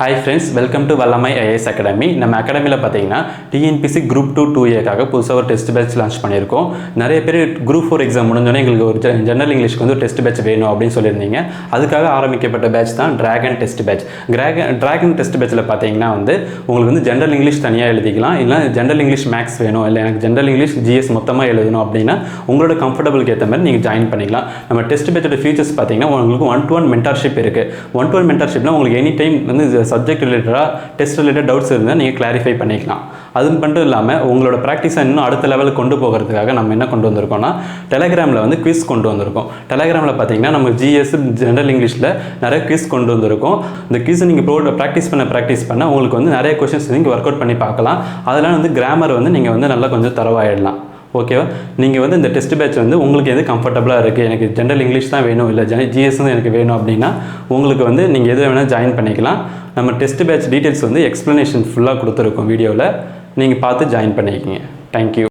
Hi friends, welcome to Vallamai IAS Academy. நம்ம அகாடமியில் பார்த்தீங்கன்னா டிஎன்பிசி குரூப் 2-2Aக்காக புதுசாக ஒரு டெஸ்ட் பேட்ச் லான்ச் பண்ணியிருக்கோம். நிறைய பேர் குரூப் 4 எக்ஸாம் முடிஞ்சோடனே எங்களுக்கு ஒரு ஜெனரல் இங்கிலீஷ்க்கு வந்து ஒரு டெஸ்ட் பேட்ச் வேணும் அப்படின்னு சொல்லியிருந்தீங்க. அதுக்காக ஆரம்பிக்கப்பட்ட பேட்ச் தான் dragon test batch. Dragon test பேட்சில் பார்த்தீங்கன்னா வந்து உங்களுக்கு வந்து ஜெனரல் இங்கிலீஷ் தனியாக எழுதிக்கலாம், இல்லை ஜெனரல் இங்கிலீஷ் மேக்ஸ் வேணும், இல்லை எனக்கு ஜெனரல் இங்கிலீஷ் ஜிஎஸ் மொத்தமாக எழுதணும் அப்படின்னா உங்களோட கம்ஃபர்டபுளுக்கு ஏற்ற மாதிரி நீங்கள் ஜாயின் பண்ணிக்கலாம். நம்ம டெஸ்ட் பேட்சோட ஃபீச்சர்ஸ் பார்த்தீங்கன்னா உங்களுக்கு 1-to-1 மென்டார்ஷிப் இருக்குது. 1-to-1 மென்டார்ஷிப்னா உங்களுக்கு எனி டைம் வந்து சப்ஜெக்ட் ரிலேட்டடாக டெஸ்ட் ரிலேட்டட் டவுட்ஸ் இருந்தால் நீங்கள் கிளாரிஃபை பண்ணிக்கலாம். அது மட்டும் இல்லாமல் உங்களோட ப்ராக்டிஸை இன்னும் அடுத்த லெவலுக்கு கொண்டு போகிறதுக்காக நம்ம என்ன கொண்டு வந்திருக்கோம்னா டெலகிராமில் வந்து குவிஸ் கொண்டு வந்திருக்கோம். டெலகிராமில் பார்த்தீங்கன்னா நம்ம ஜிஎஸ் ஜெனரல் இங்கிலீஷில் நிறைய குவிஸ் கொண்டு வந்திருக்கோம். இந்த குவிஸை நீங்கள் ப்ராக்டிஸ் பண்ண உங்களுக்கு வந்து நிறைய கொஷின்ஸ் நீங்கள் ஒர்க் அவுட் பண்ணி பார்க்கலாம். அதெல்லாம் வந்து கிராமர் வந்து நீங்கள் வந்து நல்லா கொஞ்சம் தரவாயிடலாம். ஓகேவா? நீங்கள் வந்து இந்த டெஸ்ட் பேட்ச் வந்து உங்களுக்கு எது கம்ஃபர்டபுளாக இருக்குது, எனக்கு ஜெனரல் இங்கிலீஷ் தான் வேணும், இல்லை ஜிஎஸ் தான் எனக்கு வேணும் அப்படின்னா உங்களுக்கு வந்து நீங்கள் எது வேணால் ஜாயின் பண்ணிக்கலாம். நம்ம டெஸ்ட் பேட்ச் டீட்டெயில்ஸ் வந்து எக்ஸ்ப்ளனேஷன் ஃபுல்லாக கொடுத்துருக்கோம் வீடியோவில், நீங்கள் பார்த்து ஜாயின் பண்ணிக்கோங்க. தேங்க்யூ.